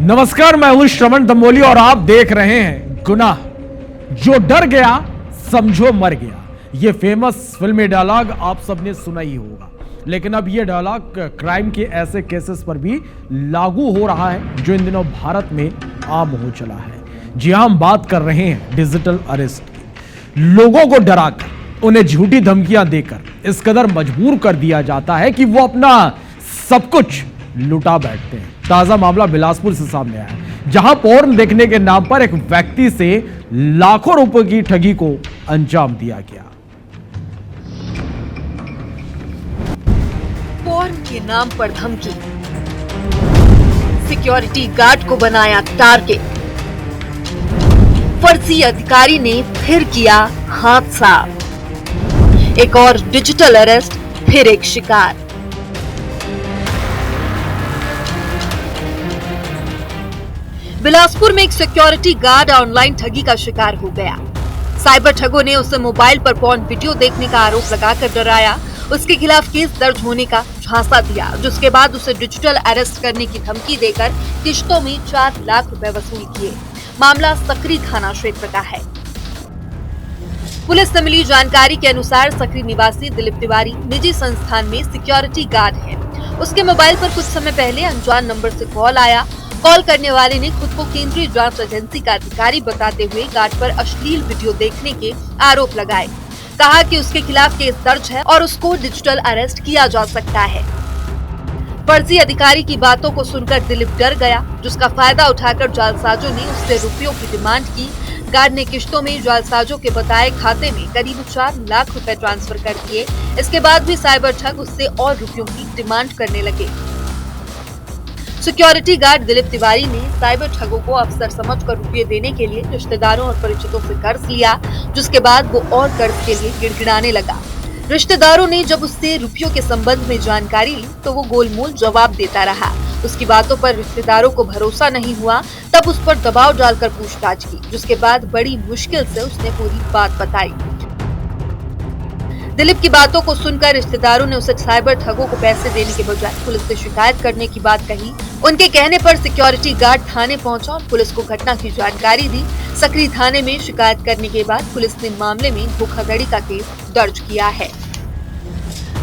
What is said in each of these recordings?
नमस्कार, मैं हूं श्रवण दंबोली और आप देख रहे हैं गुनाह। जो डर गया समझो मर गया। ये फेमस फिल्मी डायलॉग आप सबने सुना ही होगा, लेकिन अब ये डायलॉग क्राइम के ऐसे केसेस पर भी लागू हो रहा है जो इन दिनों भारत में आम हो चला है। जी हां, हम बात कर रहे हैं डिजिटल अरेस्ट की। लोगों को डराकर, उन्हें झूठी धमकियां देकर इस कदर मजबूर कर दिया जाता है कि वो अपना सब कुछ लुटा बैठते हैं। ताजा मामला बिलासपुर से सामने आया है, जहां पोर्न देखने के नाम पर एक व्यक्ति से लाखों रुपए की ठगी को अंजाम दिया गया। पोर्न के नाम पर धमकी, सिक्योरिटी गार्ड को बनाया टारगेट। फर्जी अधिकारी ने फिर किया हाथ साफ। एक और डिजिटल अरेस्ट, फिर एक शिकार। बिलासपुर में एक सिक्योरिटी गार्ड ऑनलाइन ठगी का शिकार हो गया। साइबर ठगों ने उसे मोबाइल पर पोर्न वीडियो देखने का आरोप लगाकर डराया, उसके खिलाफ केस दर्ज होने का झांसा दिया, जिसके बाद उसे डिजिटल अरेस्ट करने की धमकी देकर किश्तों में 4 लाख रुपए वसूल किए। मामला सकरी थाना क्षेत्र का है। पुलिस से मिली जानकारी के अनुसार सकरी निवासी दिलीप तिवारी निजी संस्थान में सिक्योरिटी गार्ड है। उसके मोबाइल पर कुछ समय पहले अनजान नंबर से कॉल आया। कॉल करने वाले ने खुद को केंद्रीय जांच एजेंसी का अधिकारी बताते हुए गार्ड पर अश्लील वीडियो देखने के आरोप लगाए। कहा कि उसके खिलाफ केस दर्ज है और उसको डिजिटल अरेस्ट किया जा सकता है। फर्जी अधिकारी की बातों को सुनकर दिलीप डर गया, जिसका फायदा उठाकर जालसाजों ने उससे रुपयों की डिमांड की। गार्ड ने किश्तों में जालसाजों के बताए खाते में करीब 4 लाख रुपए ट्रांसफर कर दिए। इसके बाद भी साइबर ठग उससे और रुपयों की डिमांड करने लगे। सिक्योरिटी गार्ड दिलीप तिवारी ने साइबर ठगों को अफसर समझकर रुपये देने के लिए रिश्तेदारों और परिचितों से कर्ज लिया, जिसके बाद वो और कर्ज के लिए गिड़गिड़ाने लगा। रिश्तेदारों ने जब उससे रुपयों के संबंध में जानकारी ली तो वो गोलमोल जवाब देता रहा। उसकी बातों पर रिश्तेदारों को भरोसा नहीं हुआ, तब उस पर दबाव डालकर पूछताछ की, जिसके बाद बड़ी मुश्किल से उसने पूरी बात बताई। दिलीप की बातों को सुनकर रिश्तेदारों ने उसे साइबर ठगों को पैसे देने के बजाय पुलिस से शिकायत करने की बात कही। उनके कहने पर सिक्योरिटी गार्ड थाने पहुंचा और पुलिस को घटना की जानकारी दी। सकरी थाने में शिकायत करने के बाद पुलिस ने मामले में धोखाधड़ी का केस दर्ज किया है।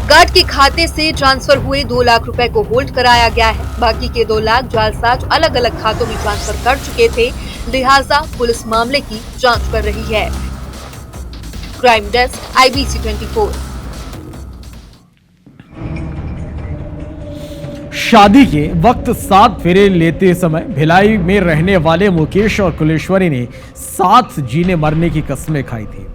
गार्ड के खाते से ट्रांसफर हुए 2 लाख रुपए को होल्ड कराया गया है। बाकी के 2 लाख जालसाज अलग अलग खातों में ट्रांसफर कर चुके थे, लिहाजा पुलिस मामले की जाँच कर रही है। Crime desk, IBC 24। शादी के वक्त 7 फेरे लेते समय भिलाई में रहने वाले मुकेश और कुलेश्वरी ने साथ जीने मरने की कस्में खाई थी।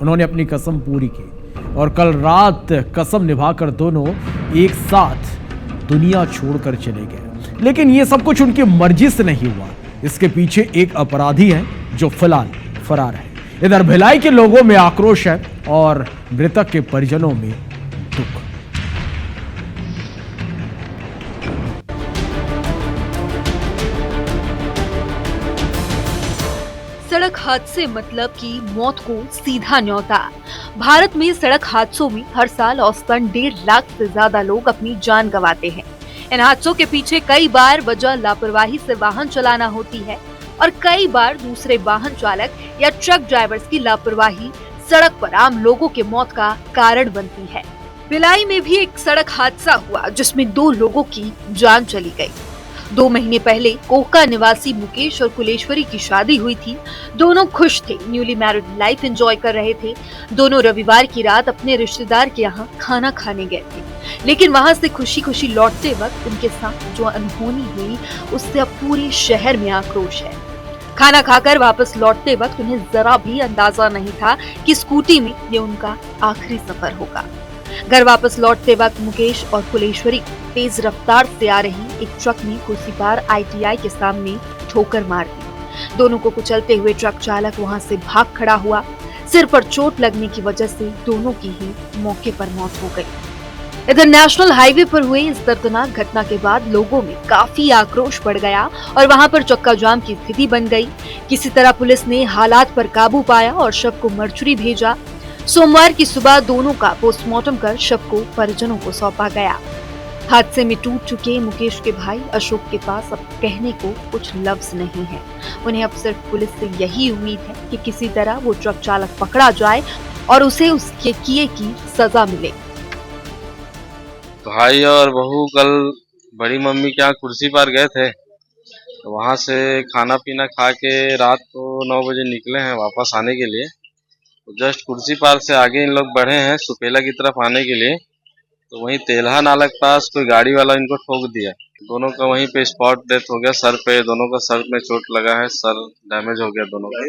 उन्होंने अपनी कसम पूरी की और कल रात कसम निभाकर दोनों एक साथ दुनिया छोड़कर चले गए। लेकिन ये सब कुछ उनकी मर्जी से नहीं हुआ। इसके पीछे एक अपराधी है जो फिलहाल फरार है। इधर भिलाई के लोगों में आक्रोश है और मृतक के परिजनों में दुख। सड़क हादसे मतलब की मौत को सीधा न्योता। भारत में सड़क हादसों में हर साल औसतन 1.5 लाख से ज्यादा लोग अपनी जान गंवाते हैं। इन हादसों के पीछे कई बार वजह लापरवाही से वाहन चलाना होती है और कई बार दूसरे वाहन चालक या ट्रक ड्राइवर्स की लापरवाही सड़क पर आम लोगों के मौत का कारण बनती है। भिलाई में भी एक सड़क हादसा हुआ जिसमें 2 लोगों की जान चली गई। 2 महीने पहले कोहका निवासी मुकेश और कुलेश्वरी की शादी हुई थी। दोनों खुश थे, न्यूली मैरिड लाइफ एंजॉय कर रहे थे। दोनों रविवार की रात अपने रिश्तेदार के यहाँ खाना खाने गए थे, लेकिन वहाँ से खुशी खुशी लौटते वक्त उनके साथ जो अनहोनी हुई उससे अब पूरे शहर में आक्रोश है। खाना खाकर वापस लौटते वक्त उन्हें जरा भी अंदाजा नहीं था कि स्कूटी में ये उनका आखिरी सफर होगा। घर वापस लौटते वक्त मुकेश और कुलेश्वरी तेज रफ्तार से आ रही एक ट्रक ने खुर्सीपार ITI के सामने ठोकर मार दी। दोनों को कुचलते हुए ट्रक चालक वहां से भाग खड़ा हुआ। सिर पर चोट लगने की वजह से दोनों की ही मौके पर मौत हो गई। इधर नेशनल हाईवे पर हुई इस दर्दनाक घटना के बाद लोगों में काफी आक्रोश बढ़ गया और वहां पर चक्का जाम की स्थिति बन गई। किसी तरह पुलिस ने हालात पर काबू पाया और शव को मर्चुरी भेजा। सोमवार की सुबह दोनों का पोस्टमार्टम कर शव को परिजनों को सौंपा गया। हादसे में टूट चुके मुकेश के भाई अशोक के पास अब कहने को कुछ लफ्ज नहीं है। उन्हें अब सिर्फ पुलिस से यही उम्मीद है कि किसी तरह वो ट्रक चालक पकड़ा जाए और उसे उसके किए की सजा मिले। भाई और बहू कल बड़ी मम्मी के यहाँ कुर्सी पर गए थे, तो वहाँ से खाना पीना खा के रात को 9 बजे निकले हैं वापस आने के लिए। तो जस्ट कुर्सी पार से आगे इन लोग बढ़े हैं सुपेला की तरफ आने के लिए, तो वहीं तेल्हा नाला के पास कोई गाड़ी वाला इनको ठोक दिया। दोनों का वहीं पे स्पॉट डेथ हो गया। सर पे दोनों का सर में चोट लगा है, सर डैमेज हो गया दोनों का।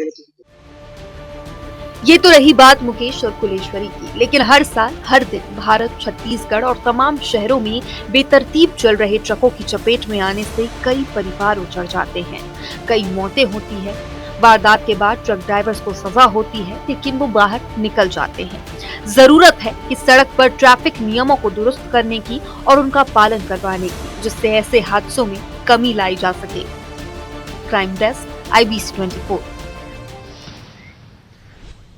ये तो रही बात मुकेश और कुलेश्वरी की, लेकिन हर साल हर दिन भारत, छत्तीसगढ़ और तमाम शहरों में बेतरतीब चल रहे ट्रकों की चपेट में आने से कई परिवार उजड़ जाते हैं, कई मौतें होती है। वारदात के बाद ट्रक ड्राइवर्स को सजा होती है, लेकिन वो बाहर निकल जाते हैं। जरूरत है कि सड़क पर ट्रैफिक नियमों को दुरुस्त करने की और उनका पालन करवाने की, जिससे ऐसे हादसों में कमी लाई जा सके। Crime desk, IBC 24।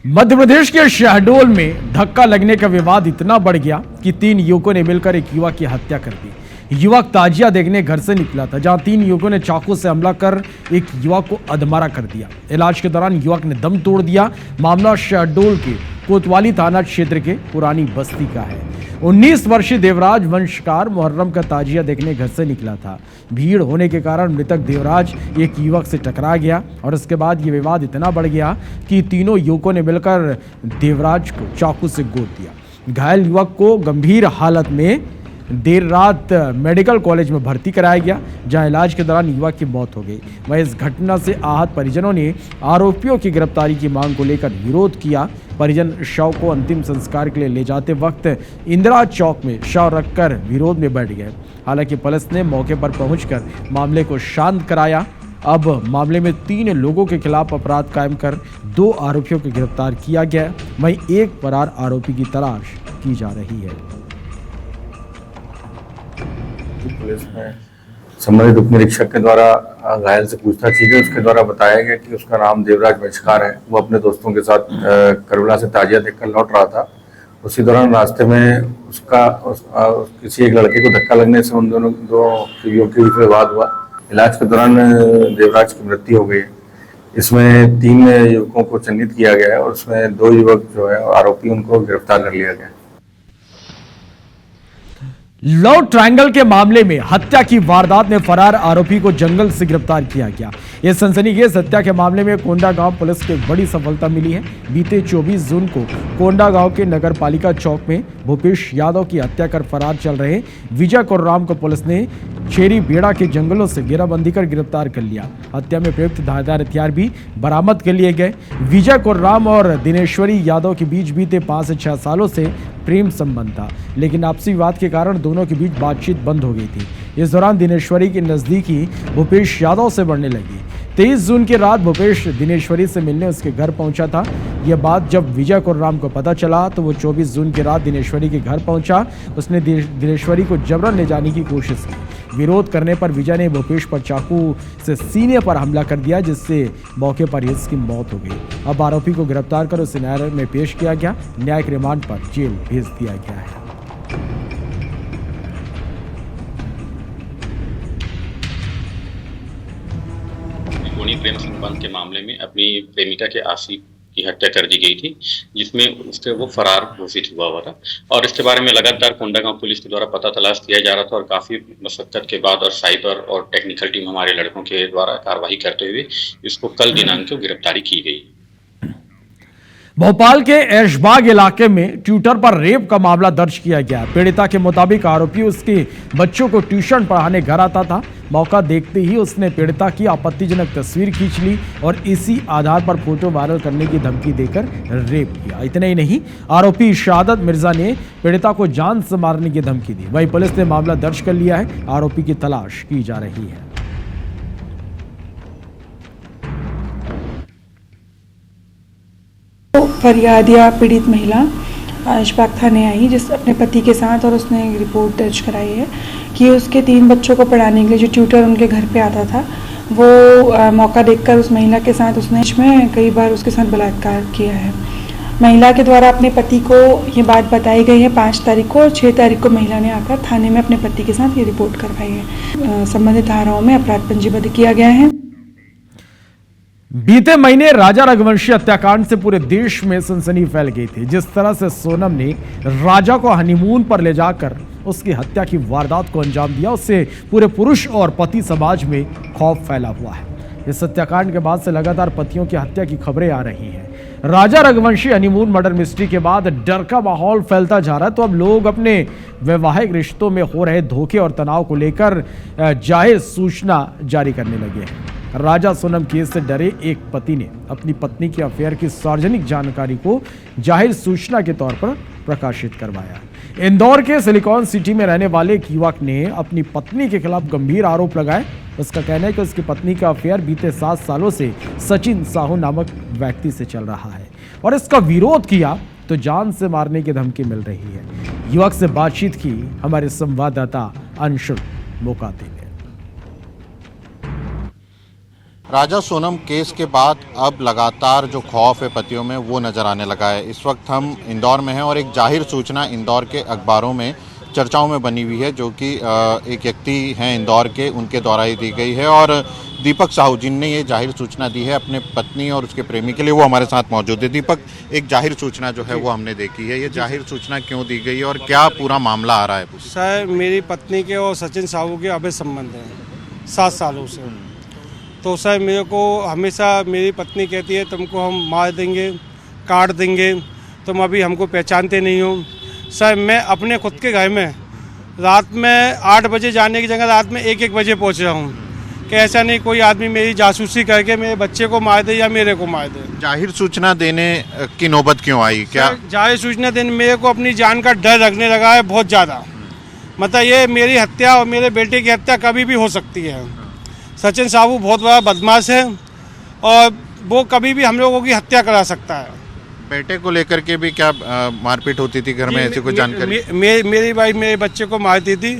Madhya Pradesh के शहडोल में धक्का लगने का विवाद इतना बढ़ गया कि 3 युवकों ने मिलकर एक युवक की हत्या कर दी। युवक ताजिया देखने घर से निकला था, जहां 3 युवकों ने चाकू से हमला कर एक युवक को अधमरा कर दिया। इलाज के दौरान युवक ने दम तोड़ दिया। मामला शहडोल के कोतवाली थाना क्षेत्र के पुरानी बस्ती का है। 19 वर्षीय देवराज वंशकार मुहर्रम का ताजिया देखने घर से निकला था। भीड़ होने के कारण मृतक देवराज एक युवक से टकरा गया और उसके बाद ये विवाद इतना बढ़ गया कि तीनों युवकों ने मिलकर देवराज को चाकू से गोद दिया। घायल युवक को गंभीर हालत में देर रात मेडिकल कॉलेज में भर्ती कराया गया, जहां इलाज के दौरान युवक की मौत हो गई। वहीं इस घटना से आहत परिजनों ने आरोपियों की गिरफ्तारी की मांग को लेकर विरोध किया। परिजन शव को अंतिम संस्कार के लिए ले जाते वक्त इंदिरा चौक में शव रखकर विरोध में बैठ गए। हालांकि पुलिस ने मौके पर पहुंचकर मामले को शांत कराया। अब मामले में 3 लोगों के खिलाफ अपराध कायम कर 2 आरोपियों को गिरफ्तार किया गया। वहीं एक फरार आरोपी की तलाश की जा रही है। पुलिस में संबंधित उप निरीक्षक के द्वारा घायल से पूछताछ की गई। उसके द्वारा बताया गया कि उसका नाम देवराज वंशकार है। वो अपने दोस्तों के साथ करबला से ताजिया देखकर लौट रहा था। उसी दौरान रास्ते में किसी एक लड़के को धक्का लगने से उन दोनों 2 युवकों के बीच विवाद हुआ। इलाज के दौरान देवराज की मृत्यु हो गई। इसमें 3 युवकों को चिन्हित किया गया है और उसमें 2 युवक जो है आरोपी, उनको गिरफ्तार कर लिया गया। लव ट्रायंगल के मामले में हत्या की वारदात में फरार आरोपी को जंगल से गिरफ्तार किया गया। इस सनसनीखेज हत्या के मामले में कोंडा गांव पुलिस को एक बड़ी सफलता मिली है। बीते 24 जून को कोंडा गांव के नगर पालिका चौक में भूपेश यादव की हत्या कर फरार चल रहे विजय कुर्राम को पुलिस ने छेरी बेड़ा के जंगलों से घेराबंदी कर गिरफ्तार कर लिया। हत्या में प्रयुक्त धारदार हथियार भी बरामद कर लिए गए। विजय कुर्राम और दिनेश्वरी यादव के बीच बीते 5 से 6 सालों से प्रेम संबंध था, लेकिन आपसी विवाद के कारण दोनों के बीच बातचीत बंद हो गई थी। इस दौरान दिनेश्वरी की नजदीकी भूपेश यादव से बढ़ने लगी। 23 जून की रात भूपेश दिनेश्वरी से मिलने उसके घर पहुंचा था। यह बात जब विजय कुर्राम को पता चला तो वो 24 जून की रात दिनेश्वरी के घर पहुंचा। उसने दिनेश्वरी को जबरन ले जाने की कोशिश की। विरोध करने पर विजय ने भूपेश पर चाकू से सीने पर हमला कर दिया, जिससे मौके पर ही उसकी मौत हो गई। अब आरोपी को गिरफ्तार कर उसे न्यायालय में पेश किया गया। न्यायिक रिमांड पर जेल भेज दिया गया है। प्रेम संबंध के मामले में अपनी प्रेमिका के आशिक की हत्या कर दी गई थी, जिसमें उसके वो फरार घोषित हुआ था। और इसके बारे में लगातार कोंडा गांव पुलिस के द्वारा पता तलाश किया जा रहा था और काफी मशक्कत के बाद और साइबर और टेक्निकल टीम हमारे लड़कों के द्वारा कार्रवाई करते हुए इसको कल दिनांक को गिरफ्तारी की गई। भोपाल के ऐशबाग इलाके में ट्यूटर पर रेप का मामला दर्ज किया गया। पीड़िता के मुताबिक आरोपी उसके बच्चों को ट्यूशन पढ़ाने घर आता था। मौका देखते ही उसने पीड़िता की आपत्तिजनक तस्वीर खींच ली और इसी आधार पर फोटो वायरल करने की धमकी देकर रेप किया। इतना ही नहीं, आरोपी शहादत मिर्जा ने पीड़िता को जान से मारने की धमकी दी। वहीं पुलिस ने मामला दर्ज कर लिया है। आरोपी की तलाश की जा रही है। फरियादिया पीड़ित महिला ऐशबाग थाने आई जिस अपने पति के साथ, और उसने रिपोर्ट दर्ज कराई है कि उसके 3 बच्चों को पढ़ाने के लिए जो ट्यूटर उनके घर पे आता था, वो मौका देखकर उस महिला के साथ उसने कई बार उसके साथ बलात्कार किया है। महिला के द्वारा अपने पति को ये बात बताई गई है 5 तारीख को, और 6 तारीख को महिला ने आकर थाने में अपने पति के साथ ये रिपोर्ट करवाई है। संबंधित धाराओं में अपराध पंजीबद्ध किया गया है। बीते महीने राजा रघुवंशी हत्याकांड से पूरे देश में सनसनी फैल गई थी। जिस तरह से सोनम ने राजा को हनीमून पर ले जाकर उसकी हत्या की वारदात को अंजाम दिया, उससे पूरे पुरुष और पति समाज में खौफ फैला हुआ है। इस हत्याकांड के बाद से लगातार पतियों की हत्या की खबरें आ रही हैं। राजा रघुवंशी हनीमून मर्डर मिस्ट्री के बाद डर का माहौल फैलता जा रहा है, तो अब लोग अपने वैवाहिक रिश्तों में हो रहे धोखे और तनाव को लेकर जाहिर सूचना जारी करने लगे हैं। राजा सोनम केस से डरे एक पति ने अपनी पत्नी के अफेयर की सार्वजनिक जानकारी को जाहिर सूचना के तौर पर प्रकाशित करवाया। इंदौर के सिलिकॉन सिटी में रहने वाले एक युवक ने अपनी पत्नी के खिलाफ गंभीर आरोप लगाए। उसका कहना है कि उसकी पत्नी का अफेयर बीते 7 सालों से सचिन साहू नामक व्यक्ति से चल रहा है और इसका विरोध किया तो जान से मारने की धमकी मिल रही है। युवक से बातचीत की हमारे संवाददाता अंशुल मोकाती ने। राजा सोनम केस के बाद अब लगातार जो खौफ है पतियों में वो नज़र आने लगा है। इस वक्त हम इंदौर में हैं और एक जाहिर सूचना इंदौर के अखबारों में चर्चाओं में बनी हुई है, जो कि एक व्यक्ति हैं इंदौर के, उनके द्वारा ही दी गई है। और दीपक साहू जिनने ये जाहिर सूचना दी है अपने पत्नी और उसके प्रेमी के लिए, वो हमारे साथ मौजूद है। दीपक, एक जाहिर सूचना जो है वो हमने देखी है, ये जाहिर सूचना क्यों दी गई और क्या पूरा मामला आ रहा है? सर, मेरी पत्नी के और सचिन साहू के अवैध संबंध हैं 7 सालों से। तो सर, मेरे को हमेशा मेरी पत्नी कहती है तुमको हम मार देंगे, काट देंगे, तुम अभी हमको पहचानते नहीं हो। सर, मैं अपने खुद के घर में रात में 8 बजे जाने की जगह रात में 1-1 बजे पहुंच रहा हूं कि ऐसा नहीं कोई आदमी मेरी जासूसी करके मेरे बच्चे को मार दे या मेरे को मार दे। जाहिर सूचना देने की नौबत क्यों आई? क्या जाहिर सूचना देने मेरे को अपनी जान का डर लगने लगा है बहुत ज़्यादा। मतलब ये मेरी हत्या और मेरे बेटे की हत्या कभी भी हो सकती है। सचिन साहू बहुत बड़ा बदमाश है और वो कभी भी हम लोगों की हत्या करा सकता है। बेटे को लेकर के भी क्या मारपीट होती थी घर में? ऐसी कोई जानकारी? मेरी वाइफ मेरे बच्चे को मारती थी,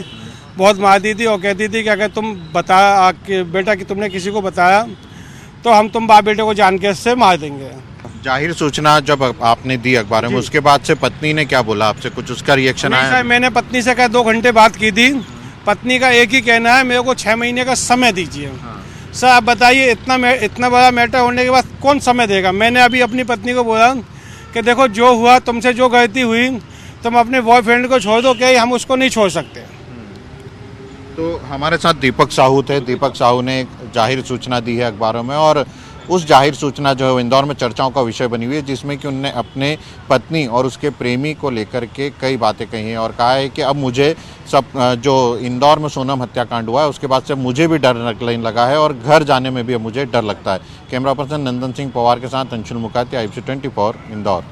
बहुत मारती थी और कहती थी कि अगर तुम बता बेटा कि तुमने किसी को बताया तो हम तुम बाप बेटे को जान के इससे मार देंगे। जाहिर सूचना जब आपने दी अखबार में, उसके बाद से पत्नी ने क्या बोला आपसे? कुछ उसका रिएक्शन आया? सर, मैंने पत्नी से 2 घंटे बात की थी। पत्नी का एक ही कहना है, मेरे को 6 महीने का समय दीजिए। सर, आप बताइए इतना बड़ा मैटर होने के बाद कौन समय देगा? मैंने अभी अपनी पत्नी को बोला कि देखो जो हुआ, तुमसे जो गलती हुई, तुम अपने बॉयफ्रेंड को छोड़ दो, क्या हम उसको नहीं छोड़ सकते। तो हमारे साथ दीपक साहू थे। दीपक साहू ने एक जाहिर सूचना दी है अखबारों में और उस जाहिर सूचना जो है इंदौर में चर्चाओं का विषय बनी हुई है, जिसमें कि उन्होंने अपने पत्नी और उसके प्रेमी को लेकर के कई बातें कही हैं और कहा है कि अब मुझे सब जो इंदौर में सोनम हत्याकांड हुआ है उसके बाद से मुझे भी डर लगने लगा है और घर जाने में भी अब मुझे डर लगता है। कैमरा पर्सन नंदन सिंह पवार के साथ अंशुल मुकाती, IBC 24 इंदौर।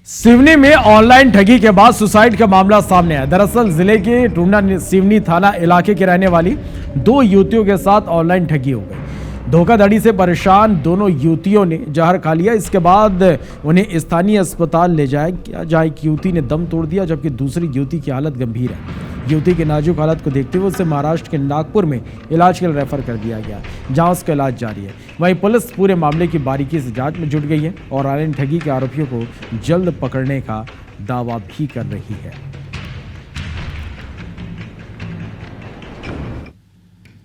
सिवनी में ऑनलाइन ठगी के बाद सुसाइड का मामला सामने आया। दरअसल जिले के टूंडा सिवनी थाना इलाके के रहने वाली 2 युवतियों के साथ ऑनलाइन ठगी हो गई। धोखाधड़ी से परेशान दोनों युवतियों ने जहर खा लिया। इसके बाद उन्हें स्थानीय अस्पताल ले जाया गया, जहां एक युवती ने दम तोड़ दिया जबकि दूसरी युवती की हालत गंभीर है। युवती की नाजुक हालत को देखते हुए उसे महाराष्ट्र के नागपुर में इलाज के लिए रेफर कर दिया गया, जहां उसका इलाज जारी है। वहीं पुलिस पूरे मामले की बारीकी से जांच में जुट गई है और ऑनलाइन ठगी के आरोपियों को जल्द पकड़ने का दावा भी कर रही है।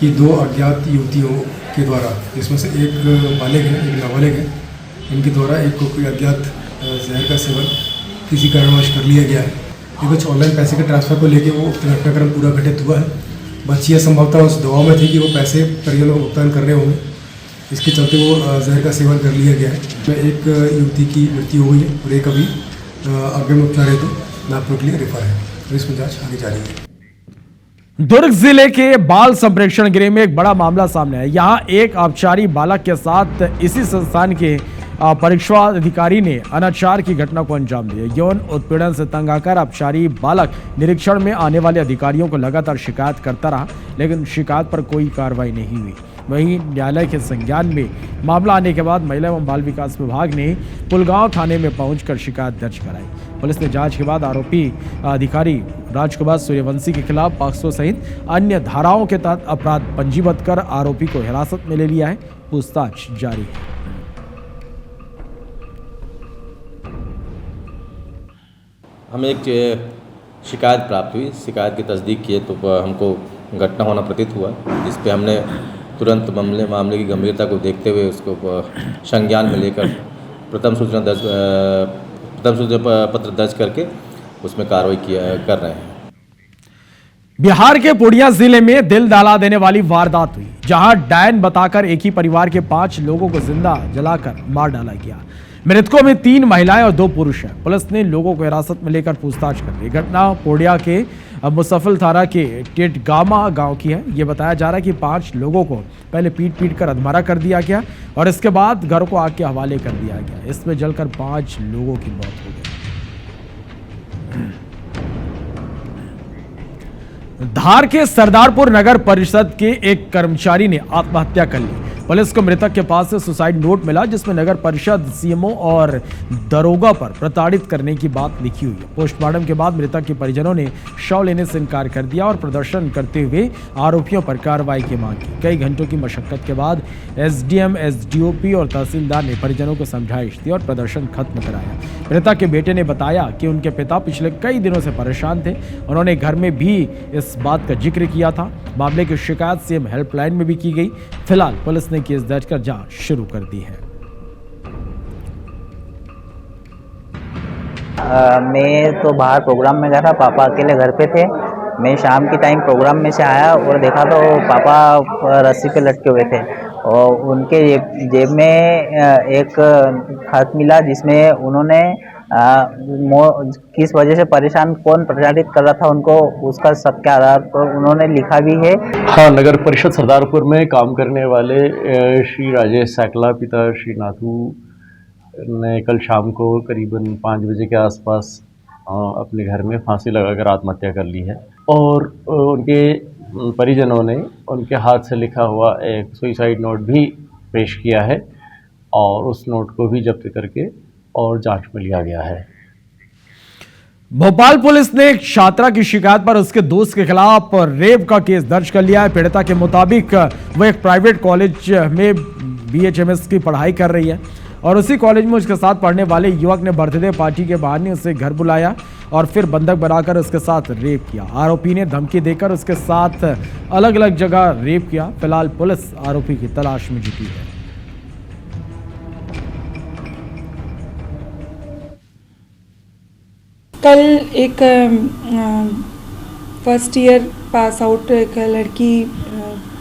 कि 2 अज्ञात युवतियों के द्वारा, जिसमें से एक बालिग है एक नाबालिग है, इनके द्वारा एक को कोई अज्ञात जहर का सेवन किसी कारणवश कर लिया गया है। ये कुछ ऑनलाइन पैसे के ट्रांसफ़र को लेके वो घटनाक्रम पूरा घटित हुआ है। बच्ची यह संभवतः उस दबाव में थी कि वो पैसे परिजनों को भुगतान करने होंगे, इसके चलते वो जहर का सेवन कर लिया गया है। एक युवती की मृत्यु हो गई है और एक अभी अग्रिम उपचार हेतु नागपुर के लिए रेफर है। तो इसमें जाँच आगे जारी है। दुर्ग जिले के बाल संप्रेक्षण गृह में एक बड़ा मामला सामने आया। यहां एक आबकारी बालक के साथ इसी संस्थान के परीक्षा अधिकारी ने अनाचार की घटना को अंजाम दिया। यौन उत्पीड़न से तंग आकर आबकारी बालक निरीक्षण में आने वाले अधिकारियों को लगातार शिकायत करता रहा, लेकिन शिकायत पर कोई कार्रवाई नहीं हुई। वहीं न्यायालय के संज्ञान में मामला आने के बाद महिला एवं बाल विकास विभाग ने पुलगांव थाने में पहुंचकर शिकायत दर्ज कराई। पुलिस ने जांच के बाद आरोपी अधिकारी राजकुमार सूर्यवंशी के खिलाफ पॉक्सो सहित अन्य धाराओं के तहत अपराध पंजीबद्ध कर आरोपी को हिरासत में ले लिया है। पूछताछ जारी है। हमें एक शिकायत प्राप्त हुई। शिकायत की तस्दीक किए तो हमको घटना होना प्रतीत हुआ, जिस पे हमने तुरंत मामले की गंभीरता को देखते हुए उसको संज्ञान में लेकर प्रथम सूचना पत्र दर्ज करके उसमें कार्रवाई कर रहे हैं। बिहार के पूर्णिया जिले में दिल दहला देने वाली वारदात हुई, जहां डायन बताकर एक ही परिवार के 5 लोगों को जिंदा जलाकर मार डाला गया। मृतकों में 3 महिलाएं और 2 पुरुष हैं। पुलिस ने लोगों को हिरासत में लेकर पूछताछ कर ली। घटना पूर्णिया के मुसफल थाना के टेटगामा गांव की है। यह बताया जा रहा है कि 5 लोगों को पहले पीट कर अधमरा कर दिया गया और इसके बाद घर को आग के हवाले कर दिया गया। इसमें जलकर 5 लोगों की मौत हो गई। धार के सरदारपुर नगर परिषद के एक कर्मचारी ने आत्महत्या कर ली। पुलिस को मृतक के पास से सुसाइड नोट मिला, जिसमें नगर परिषद सीएमओ और दरोगा पर प्रताड़ित करने की बात लिखी हुई है। पोस्टमार्टम के बाद मृतक के परिजनों ने शव लेने से इनकार कर दिया और प्रदर्शन करते हुए आरोपियों पर कार्रवाई की मांग की। कई घंटों की मशक्कत के बाद एसडीएम, एसडीओपी और तहसीलदार ने परिजनों को समझाइश दी और प्रदर्शन खत्म कराया। मृतक के बेटे ने बताया कि उनके पिता पिछले कई दिनों से परेशान थे। उन्होंने घर में भी इस बात का जिक्र किया था। मामले की शिकायत सीएम हेल्पलाइन में भी की गई। फिलहाल पुलिस ने केस दर्ज कर जांच शुरू कर दी है। मैं तो बाहर प्रोग्राम में गया था, पापा अकेले घर पे थे। मैं शाम के टाइम प्रोग्राम में से आया और देखा तो पापा रस्सी पे लटके हुए थे और उनके जेब में एक खत मिला, जिसमें उन्होंने किस वजह से कौन प्रताड़ित कर रहा था उनको, उसका सबके आधार पर उन्होंने लिखा भी है। हाँ, नगर परिषद सरदारपुर में काम करने वाले श्री राजेश सैकला पिता श्री नाथू ने कल शाम को करीबन 5 बजे के आसपास अपने घर में फांसी लगाकर आत्महत्या कर ली है और उनके परिजनों ने उनके हाथ से लिखा हुआ एक सुसाइड नोट भी पेश किया है और उस नोट को भी जब्त करके और जांच में लिया गया है। भोपाल पुलिस ने एक छात्रा की शिकायत पर उसके दोस्त के खिलाफ रेप का केस दर्ज कर लिया है। पीड़िता के मुताबिक वह एक प्राइवेट कॉलेज में BHMS की पढ़ाई कर रही है और उसी कॉलेज में उसके साथ पढ़ने वाले युवक ने बर्थडे पार्टी के बहाने उसे घर बुलाया और फिर बंधक बनाकर उसके साथ रेप किया। आरोपी ने धमकी देकर उसके साथ अलग अलग जगह रेप किया। फिलहाल पुलिस आरोपी की तलाश में जुटी है। कल एक फर्स्ट ईयर पास आउट एक लड़की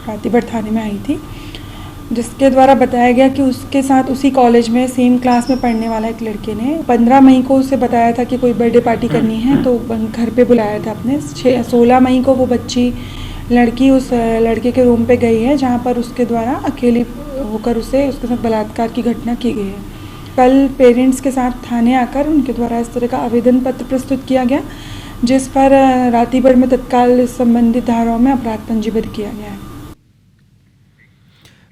रातीबर थाने में आई थी, जिसके द्वारा बताया गया कि उसके साथ उसी कॉलेज में सेम क्लास में पढ़ने वाला एक लड़के ने 15 मई को उसे बताया था कि कोई बर्थडे पार्टी करनी है, तो घर पे बुलाया था अपने। 16 मई को वो लड़की उस लड़के के रूम पे गई है, जहाँ पर उसके द्वारा अकेली होकर उसके साथ बलात्कार की घटना की गई है। कल पेरेंट्स के साथ थाने आकर उनके द्वारा इस तरह का आवेदन पत्र प्रस्तुत किया गया, जिस पर रातीबर में तत्काल संबंधित धाराओं में अपराध पंजीबद्ध किया गया है।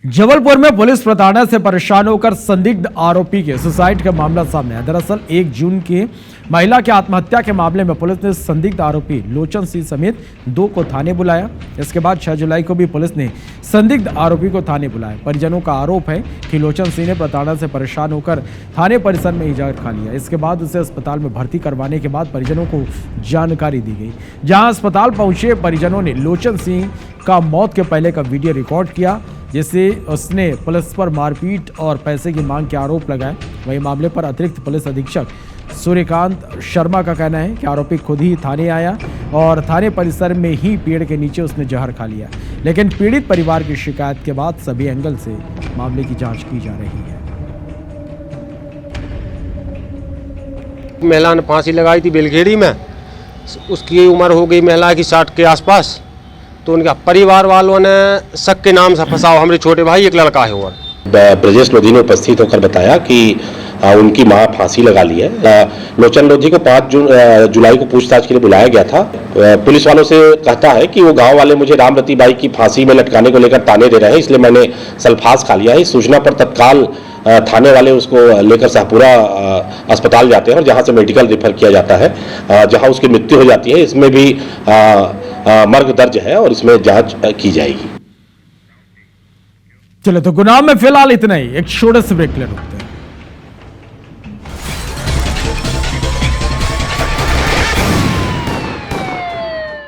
जबलपुर में पुलिस प्रताड़ना से परेशान होकर संदिग्ध आरोपी के सुसाइड का मामला सामने आया। दरअसल 1 जून की महिला के आत्महत्या के मामले में पुलिस ने संदिग्ध आरोपी लोचन सिंह समेत 2 को थाने बुलाया। इसके बाद 6 जुलाई को भी पुलिस ने संदिग्ध आरोपी को थाने बुलाया। परिजनों का आरोप है कि लोचन सिंह ने प्रताड़ना से परेशान होकर थाने परिसर में ही जहर खा लिया। इसके बाद उसे अस्पताल में भर्ती करवाने के बाद परिजनों को जानकारी दी गई। जहां अस्पताल पहुंचे परिजनों ने लोचन सिंह का मौत के पहले का वीडियो रिकॉर्ड किया, जिससे उसने पुलिस पर मारपीट और पैसे की मांग के आरोप लगाए। वही मामले पर अतिरिक्त पुलिस अधीक्षक सूर्यकांत शर्मा का कहना है कि आरोपी खुद ही थाने आया और थाने परिसर में ही पेड़ के नीचे उसने जहर खा लिया। लेकिन पीड़ित परिवार की शिकायत के बाद सभी एंगल से मामले की जांच की जा रही है। महिला ने फांसी लगाई थी बेलखेड़ी में, उसकी उम्र हो गई महिला की 60 के आसपास। तो उनका परिवार वालों ने शक के नाम से फंसाओ, हमारे छोटे भाई एक लड़का है। और ब्रजेश लोधी ने उपस्थित होकर बताया कि उनकी मां फांसी लगा ली है। लोचन लोधी को 5 जुलाई को पूछताछ के लिए बुलाया गया था। पुलिस वालों से कहता है कि वो गांव वाले मुझे रामरती बाई की फांसी में लटकाने को लेकर ताने दे रहे हैं, इसलिए मैंने सल्फास खा लिया है। इस सूचना पर तत्काल थाने वाले उसको लेकर शाहपुरा अस्पताल जाते हैं और जहां से मेडिकल रेफर किया जाता है, जहां उसकी मृत्यु हो जाती है। इसमें भी मर्ग दर्ज है और इसमें जांच की जाएगी। चलो तो गुनाह में फिलहाल इतना ही। एक छोटे से ब्रेक ले रुकते हैं।